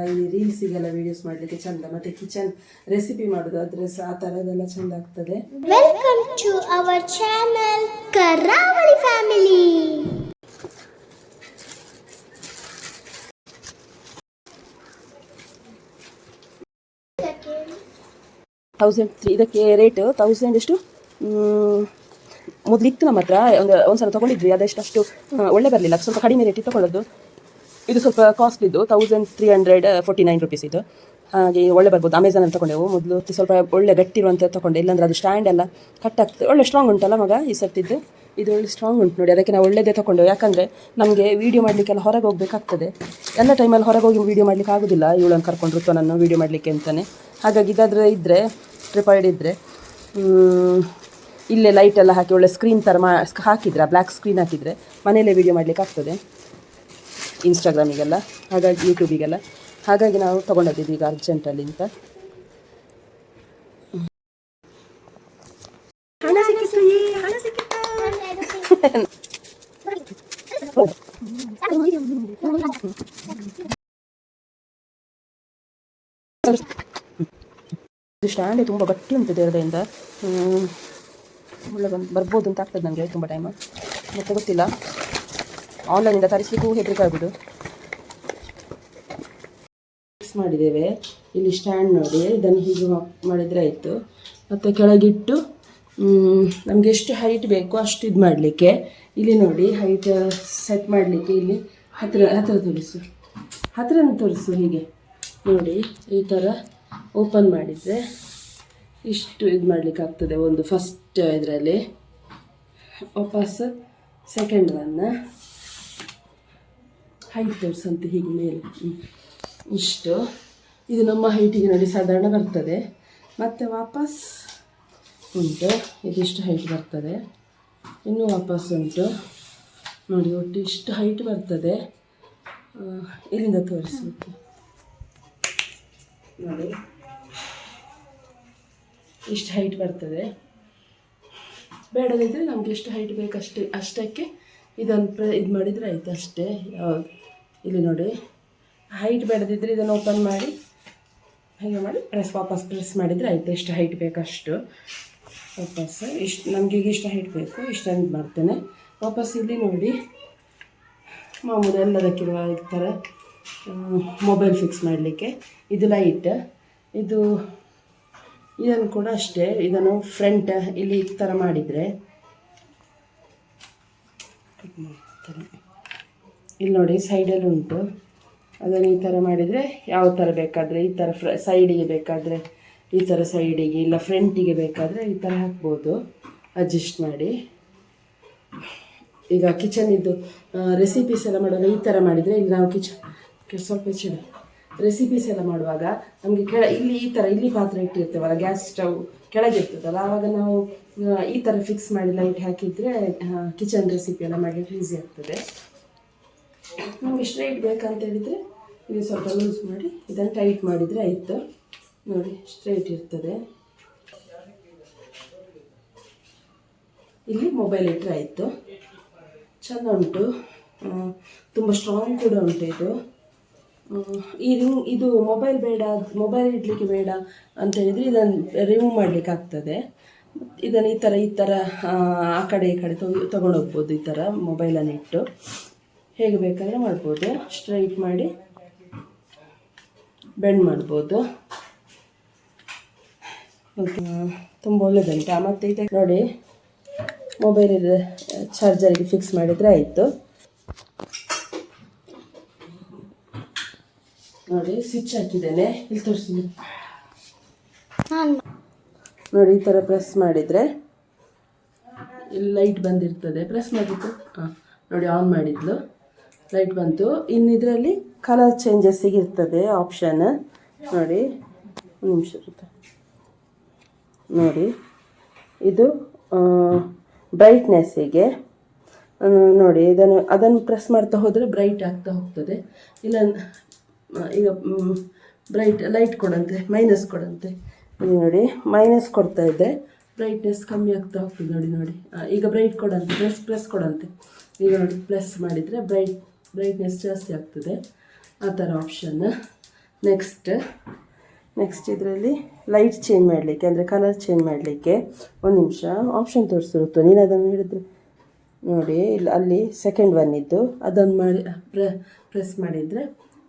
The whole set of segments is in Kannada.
ಇಲ್ಲಿ ರೀಲ್ಸಿಗೆಲ್ಲ ವಿಡಿಯೋಸ್ ಮಾಡಲಿಕ್ಕೆ ಚಂದ, ಮತ್ತೆ ಕಿಚನ್ ರೆಸಿಪಿ ಮಾಡೋದು ಅದ್ರೆ ಆ ಥರದೆಲ್ಲ ಚಂದ ಆಗ್ತದೆ. ವೆಲ್ಕಮ್ ಟು ಅವರ್ ಚಾನೆಲ್ ಕರಾವಳಿ ಫ್ಯಾಮಿಲಿ. ಇದಕ್ಕೆ ರೇಟ್ 1000 ಎಷ್ಟು ಮೊದಲಿತ್ತು ನಮ್ಮ ಹತ್ರ. ಒಂದ್ಸಲ ತೊಗೊಂಡಿದ್ವಿ, ಅದೆಷ್ಟು ಒಳ್ಳೆ ಬರಲಿಲ್ಲ, ಸ್ವಲ್ಪ ಕಡಿಮೆ ರೇಟಿಗೆ ತೊಗೊಳ್ಳೋದು. ಇದು ಸ್ವಲ್ಪ ಕಾಸ್ಟ್ಲಿದ್ದು 1349 ರುಪೀಸ್ ಇದು. ಹಾಗೆ ಒಳ್ಳೆ ಬರ್ಬೋದು. ಅಮೆಝಾನಲ್ಲಿ ತೊಗೊಂಡೆವು ಮೊದಲು, ಸ್ವಲ್ಪ ಒಳ್ಳೆ ಗಟ್ಟಿರುವಂಥ ತೊಗೊಂಡೆ, ಇಲ್ಲಾಂದ್ರೆ ಅದು ಸ್ಟ್ಯಾಂಡ್ ಎಲ್ಲ ಕಟ್ ಆಗ್ತದೆ. ಒಳ್ಳೆ ಸ್ಟ್ರಾಂಗ್ ಉಂಟಲ್ಲ ಮಗ ಈ ಸರ್ತಿದ್ದು, ಇದು ಒಳ್ಳೆ ಸ್ಟ್ರಾಂಗ್ ಉಂಟು ನೋಡಿ. ಅದಕ್ಕೆ ನಾವು ಒಳ್ಳೆದೇ ತೊಗೊಂಡೆವು, ಯಾಕಂದರೆ ನಮಗೆ ವೀಡಿಯೋ ಮಾಡಲಿಕ್ಕೆಲ್ಲ ಹೊರಗೆ ಹೋಗಬೇಕಾಗ್ತದೆ. ಎಲ್ಲ ಟೈಮಲ್ಲಿ ಹೊರಗೆ ಹೋಗಿ ವೀಡಿಯೋ ಮಾಡಲಿಕ್ಕೆ ಆಗೋದಿಲ್ಲ, ಇವಳನ್ನು ಕರ್ಕೊಂಡು ಋತುವನ್ನು ವೀಡಿಯೋ ಮಾಡಲಿಕ್ಕೆ ಅಂತಲೇ. ಹಾಗಾಗಿ ಇದಾದರೆ ಇದ್ದರೆ ಟ್ರಿಪಾಯ್ಡ್ ಇದ್ದರೆ ಇಲ್ಲೇ ಲೈಟೆಲ್ಲ ಹಾಕಿ ಒಳ್ಳೆ ಸ್ಕ್ರೀನ್ ಥರ ಹಾಕಿದರೆ, ಬ್ಲ್ಯಾಕ್ ಸ್ಕ್ರೀನ್ ಹಾಕಿದರೆ ಮನೆಯಲ್ಲೇ ವೀಡಿಯೋ ಮಾಡಲಿಕ್ಕೆ ಆಗ್ತದೆ, ಇನ್ಸ್ಟಾಗ್ರಾಮಿಗೆಲ್ಲ, ಹಾಗಾಗಿ ಯೂಟ್ಯೂಬಿಗೆಲ್ಲ. ಹಾಗಾಗಿ ನಾವು ತೊಗೊಂಡಿದ್ದೀವಿ ಈಗ ಅರ್ಜೆಂಟಲ್ಲಿ ಅಂತ. ಹಣ ಸಿಕ್ಕಿತ್ತು, ಹಣ ಸಿಕ್ಕಿತ್ತು. ಸ್ಟ್ಯಾಂಡೇ ತುಂಬ ಗಟ್ಟಿ ಉಂಟು ದೇವರಿಂದ, ಒಳ್ಳೆ ಬರ್ಬೋದು ಅಂತ ಆಗ್ತದೆ ನನಗೆ ತುಂಬ ಟೈಮು. ಮತ್ತೆ ಗೊತ್ತಿಲ್ಲ, ಆನ್ಲೈನಿಂದ ತರಿಸಲಿಕ್ಕೂ ಹೆದರಿಕೆ ಆಗೋದು. ಫಿಕ್ಸ್ ಮಾಡಿದ್ದೇವೆ. ಇಲ್ಲಿ ಸ್ಟ್ಯಾಂಡ್ ನೋಡಿ, ಇದನ್ನು ಹೀಗೆ ಮಾಡಿದರೆ ಆಯಿತು. ಮತ್ತು ಕೆಳಗಿಟ್ಟು ನಮಗೆ ಎಷ್ಟು ಹೈಟ್ ಬೇಕು ಅಷ್ಟು ಇದು ಮಾಡಲಿಕ್ಕೆ, ಇಲ್ಲಿ ನೋಡಿ ಹೈಟ್ ಸೆಟ್ ಮಾಡಲಿಕ್ಕೆ ಇಲ್ಲಿ ಹತ್ತಿರ ತೋರಿಸು ಹೀಗೆ ನೋಡಿ. ಈ ಥರ ಓಪನ್ ಮಾಡಿದರೆ ಇಷ್ಟು ಇದು ಮಾಡಲಿಕ್ಕೆ ಆಗ್ತದೆ. ಒಂದು ಫಸ್ಟ್ ಇದರಲ್ಲಿ ವಾಪಸ್ ಸೆಕೆಂಡ್ ಒನ್ನ ಹೈಟ್ ತೋರಿಸಂತೆ ಹೀಗೆ ಮೇಲೆ ಇಷ್ಟು. ಇದು ನಮ್ಮ ಹೈಟಿಗೆ ನೋಡಿ ಸಾಧಾರಣ ಬರ್ತದೆ. ಮತ್ತು ವಾಪಸ್ ಉಂಟು, ಇದಿಷ್ಟು ಹೈಟ್ ಬರ್ತದೆ. ಇನ್ನೂ ವಾಪಸ್ ಉಂಟು ನೋಡಿ, ಒಟ್ಟು ಇಷ್ಟು ಹೈಟ್ ಬರ್ತದೆ. ಇಲ್ಲಿಂದ ತೋರಿಸಬೇಕು ನೋಡಿ, ಇಷ್ಟು ಹೈಟ್ ಬರ್ತದೆ. ಬೇಡದಿದ್ದರೆ ನಮ್ಗೆ ಎಷ್ಟು ಹೈಟ್ ಬೇಕು ಅಷ್ಟಕ್ಕೆ ಇದನ್ನು ಇದು ಮಾಡಿದರೆ ಆಯಿತು ಅಷ್ಟೇ. ಇಲ್ಲಿ ನೋಡಿ, ಹೈಟ್ ಬೇಡದಿದ್ದರೆ ಇದನ್ನು ಓಪನ್ ಮಾಡಿ ಹಾಗೆ ಮಾಡಿ ವಾಪಸ್ ಪ್ರೆಸ್ ಮಾಡಿದರೆ ಆಯಿತು. ಎಷ್ಟು ಹೈಟ್ ಬೇಕಷ್ಟು ವಾಪಸ್. ಇಷ್ಟು ನಮಗೆ ಈಗ ಇಷ್ಟು ಹೈಟ್ ಬೇಕು, ಇಷ್ಟು ಇದು ಮಾಡ್ತೇನೆ. ವಾಪಸ್ ಇಲ್ಲಿ ನೋಡಿ ಮಾಮೂಲಿ ಎಲ್ಲದಕ್ಕಿರುವ ಈ ಥರ ಮೊಬೈಲ್ ಫಿಕ್ಸ್ ಮಾಡಲಿಕ್ಕೆ ಇದು ಲೈಟ್. ಇದನ್ನು ಕೂಡ ಅಷ್ಟೇ, ಇದನ್ನು ಫ್ರಂಟ್ ಇಲ್ಲಿ ಈ ಥರ ಮಾಡಿದರೆ ಇಲ್ಲಿ ನೋಡಿ ಸೈಡಲ್ಲಿ ಉಂಟು, ಅದನ್ನು ಈ ಥರ ಮಾಡಿದರೆ ಯಾವ ಥರ ಬೇಕಾದರೆ ಈ ಥರ ಸೈಡಿಗೆ ಬೇಕಾದರೆ ಈ ಥರ ಸೈಡಿಗೆ, ಇಲ್ಲ ಫ್ರಂಟಿಗೆ ಬೇಕಾದರೆ ಈ ಥರ ಹಾಕ್ಬೋದು ಅಡ್ಜಸ್ಟ್ ಮಾಡಿ. ಈಗ ಕಿಚನಿದ್ದು ರೆಸಿಪೀಸ್ ಎಲ್ಲ ಮಾಡುವಾಗ ಈ ಥರ ಮಾಡಿದರೆ, ಇಲ್ಲಿ ನಾವು ಸ್ವಲ್ಪ ರೆಸಿಪೀಸ್ ಎಲ್ಲ ಮಾಡುವಾಗ ನಮಗೆ ಇಲ್ಲಿ ಈ ಥರ ಇಲ್ಲಿ ಪಾತ್ರೆ ಇಟ್ಟಿರ್ತೇವಲ್ಲ, ಗ್ಯಾಸ್ ಸ್ಟವ್ ಕೆಳಗೆ ಇರ್ತದಲ್ಲ, ಆವಾಗ ನಾವು ಈ ಥರ ಫಿಕ್ಸ್ ಮಾಡಿ ಲೈಟ್ ಹಾಕಿದರೆ ಕಿಚನ್ ರೆಸಿಪಿ ಎಲ್ಲ ಮಾಡಲಿಕ್ಕೆ ಈಸಿ ಆಗ್ತದೆ. ನಮಗೆ ಸ್ಟ್ರೈಟ್ ಬೇಕಂತ ಹೇಳಿದರೆ ಇಲ್ಲಿ ಸ್ವಲ್ಪ ಲೂಸ್ ಮಾಡಿ ಇದನ್ನು ಟೈಟ್ ಮಾಡಿದರೆ ಆಯಿತು. ನೋಡಿ ಸ್ಟ್ರೈಟ್ ಇರ್ತದೆ. ಇಲ್ಲಿ ಮೊಬೈಲ್ ಇಟ್ಟರೆ ಆಯಿತು. ಚೆಂದ ಉಂಟು, ತುಂಬ ಸ್ಟ್ರಾಂಗ್ ಕೂಡ ಉಂಟು ಇದು. ಇದು ಮೊಬೈಲ್ ಬೇಡ, ಮೊಬೈಲ್ ಇಡಲಿಕ್ಕೆ ಬೇಡ ಅಂತ ಹೇಳಿದರೆ ಇದನ್ನು ರಿಮೂವ್ ಮಾಡಲಿಕ್ಕೆ ಆಗ್ತದೆ. ಇದನ್ನು ಈ ಥರ ಆ ಕಡೆ ಈ ಕಡೆ ತೊಗೊಂಡೋಗ್ಬೋದು. ಈ ಥರ ಮೊಬೈಲನ್ನು ಇಟ್ಟು ಹೇಗೆ ಬೇಕಾದರೆ ಮಾಡ್ಬೋದು. ಸ್ಟ್ರೈಟ್ ಮಾಡಿ ಬೆಂಡ್ ಮಾಡ್ಬೋದು. ಓಕೆ, ತುಂಬ ಒಳ್ಳೆದುಂಟು. ಮತ್ತು ಇದಕ್ಕೆ ನೋಡಿ ಮೊಬೈಲಿದ ಚಾರ್ಜರಿಗೆ ಫಿಕ್ಸ್ ಮಾಡಿದರೆ ಆಯಿತು. ನೋಡಿ ಸ್ವಿಚ್ ಹಾಕಿದ್ದೇನೆ, ಇಲ್ಲಿ ತೋರಿಸಿ ನೋಡಿ. ಈ ಥರ ಪ್ರೆಸ್ ಮಾಡಿದರೆ ಇಲ್ಲಿ ಲೈಟ್ ಬಂದಿರ್ತದೆ. ಪ್ರೆಸ್ ಮಾಡಿದ್ದು ನೋಡಿ, ಆನ್ ಮಾಡಿದ್ಲು, ಲೈಟ್ ಬಂತು. ಇನ್ನು ಇದರಲ್ಲಿ ಕಲರ್ ಚೇಂಜಸ್ಸಿಗೆ ಇರ್ತದೆ ಆಪ್ಷನ್ ನೋಡಿ. ಒಂದು ನಿಮಿಷ ಇರುತ್ತೆ ನೋಡಿ. ಇದು ಬ್ರೈಟ್ನೆಸ್ಸಿಗೆ ನೋಡಿ, ಅದನ್ನು ಪ್ರೆಸ್ ಮಾಡ್ತಾ ಹೋದರೆ ಬ್ರೈಟ್ ಆಗ್ತಾ ಹೋಗ್ತದೆ. ಇಲ್ಲ ಈಗ ಲೈಟ್ ಕೊಡಂತೆ, ಮೈನಸ್ ಕೊಡಂತೆ. ಇಲ್ಲಿ ನೋಡಿ ಮೈನಸ್ ಕೊಡ್ತಾ ಇದ್ದೆ, ಬ್ರೈಟ್ನೆಸ್ ಕಮ್ಮಿ ಆಗ್ತಾ ಹೋಗ್ತದೆ ನೋಡಿ. ಈಗ ಬ್ರೈಟ್ ಕೊಡಂತೆ, ಪ್ಲಸ್ ಕೊಡಂತೆ. ಈಗ ನೋಡಿ ಪ್ಲಸ್ ಮಾಡಿದರೆ ಬ್ರೈಟ್ನೆಸ್ ಜಾಸ್ತಿ ಆಗ್ತದೆ. ಆ ಥರ ಆಪ್ಷನ್. ನೆಕ್ಸ್ಟ್ ಇದರಲ್ಲಿ ಲೈಟ್ ಚೇಂಜ್ ಮಾಡಲಿಕ್ಕೆ ಅಂದರೆ ಕಲರ್ ಚೇಂಜ್ ಮಾಡಲಿಕ್ಕೆ ಒಂದು ನಿಮಿಷ ಆಪ್ಷನ್ ತೋರಿಸಿರುತ್ತೆ. ನೀನು ಅದನ್ನು ಹಿಡಿದ್ರೆ ನೋಡಿ, ಇಲ್ಲಿ ಅಲ್ಲಿ ಸೆಕೆಂಡ್ ಒನ್ ಇದ್ದು ಅದನ್ನು ಮಾಡಿ ಪ್ರೆಸ್ ಮಾಡಿದರೆ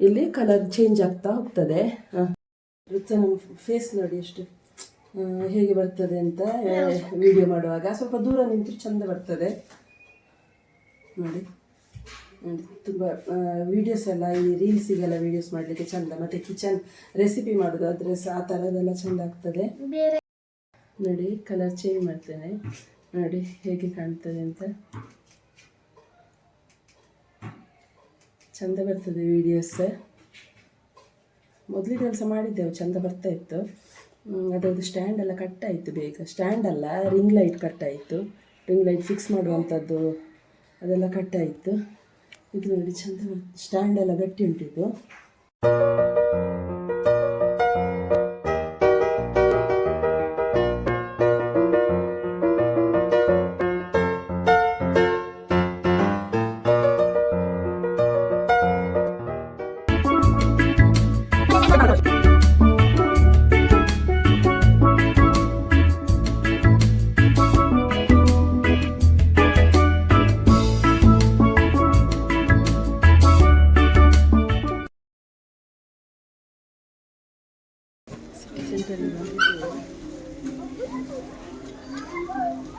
ಇಲ್ಲಿ ಕಲರ್ ಚೇಂಜ್ ಆಗ್ತಾ ಹೋಗ್ತದೆ. ನಮ್ಮ ಫೇಸ್ ನೋಡಿ ಎಷ್ಟು ಹೇಗೆ ಬರ್ತದೆ ಅಂತ ವಿಡಿಯೋ ಮಾಡುವಾಗ ಸ್ವಲ್ಪ ದೂರ ನಿಂತು ಚೆಂದ ಬರ್ತದೆ ನೋಡಿ. ತುಂಬ ವೀಡಿಯೋಸ್ ಎಲ್ಲ ಈ ರೀಲ್ಸಿಗೆಲ್ಲ ವೀಡಿಯೋಸ್ ಮಾಡಲಿಕ್ಕೆ ಚೆಂದ, ಮತ್ತು ಕಿಚನ್ ರೆಸಿಪಿ ಮಾಡೋದು ಆದರೆ ಸಹ ಆ ಥರದ್ದೆಲ್ಲ ಚೆಂದ ಆಗ್ತದೆ. ನೋಡಿ ಕಲರ್ ಚೇಂಜ್ ಮಾಡ್ತೇನೆ, ನೋಡಿ ಹೇಗೆ ಕಾಣ್ತದೆ ಅಂತ. ಚೆಂದ ಬರ್ತದೆ ವೀಡಿಯೋಸ್. ಮೊದಲಿಗೆ ಕೆಲಸ ಮಾಡಿದ್ದೆವು, ಚೆಂದ ಬರ್ತಾ ಇತ್ತು. ಅದರದ್ದು ಸ್ಟ್ಯಾಂಡ್ ಎಲ್ಲ ಕಟ್ಟಾಯಿತು ಬೇಗ. ಸ್ಟ್ಯಾಂಡ್ ಅಲ್ಲ, ರಿಂಗ್ ಲೈಟ್ ಕಟ್ಟಾಯಿತು. ರಿಂಗ್ ಲೈಟ್ ಫಿಕ್ಸ್ ಮಾಡುವಂಥದ್ದು ಅದೆಲ್ಲ ಕಟ್ಟಾಯಿತು. ಇದು ನೋಡಿ ಚೆಂದ ಸ್ಟ್ಯಾಂಡ್ ಎಲ್ಲ ಗಟ್ಟಿ ಉಂಟಿದ್ದು.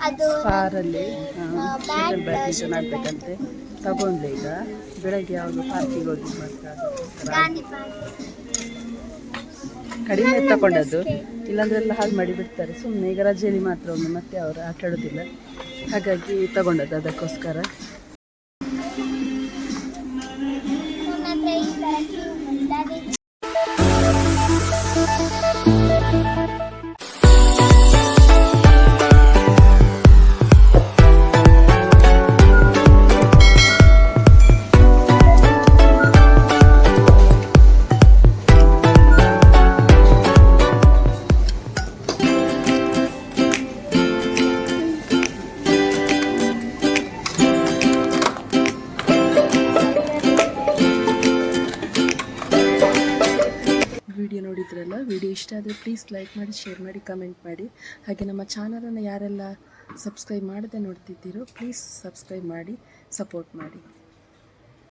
ಅದು ಕಾರಲ್ಲಿ ಬ್ಯಾಡ್ಮಿಂಟನ್ ಆಡಬೇಕಂತೆ ತಗೊಂಡ್ಲೆ. ಈಗ ಬೆಳಗ್ಗೆ ಯಾವುದು ಪಾರ್ಕಿಗೆ ಹೋಗಿ ಗಾಂಧಿ ಪಾರ್ಕ್. ಕಡಿಮೆ ತಗೊಂಡದ್ದು, ಇಲ್ಲಾಂದ್ರೆ ಎಲ್ಲ ಹಾಳು ಮಾಡಿ ಬಿಡ್ತಾರೆ ಸುಮ್ಮನೆ. ಈಗ ರಜೆಯಲ್ಲಿ ಮಾತ್ರ ಒಮ್ಮೆ, ಮತ್ತೆ ಅವರು ಆಟ ಆಡೋದಿಲ್ಲ, ಹಾಗಾಗಿ ತಗೊಂಡದ್ದು ಅದಕ್ಕೋಸ್ಕರ. ನನ್ನ ಹತ್ರ ಈ ತರ ಟ್ಯೂಬ್ ಇಲ್ಲದೆ ವಿಡಿಯೋ ನೋಡಿದ್ರಲ್ಲ, ವಿಡಿಯೋ ಇಷ್ಟ ಆದರೆ ಪ್ಲೀಸ್ ಲೈಕ್ ಮಾಡಿ, ಶೇರ್ ಮಾಡಿ, ಕಮೆಂಟ್ ಮಾಡಿ. ಹಾಗೆ ನಮ್ಮ ಚಾನಲನ್ನು ಯಾರೆಲ್ಲ ಸಬ್ಸ್ಕ್ರೈಬ್ ಮಾಡದೆ ನೋಡ್ತಿದ್ದೀರೋ ಪ್ಲೀಸ್ ಸಬ್ಸ್ಕ್ರೈಬ್ ಮಾಡಿ, ಸಪೋರ್ಟ್ ಮಾಡಿ.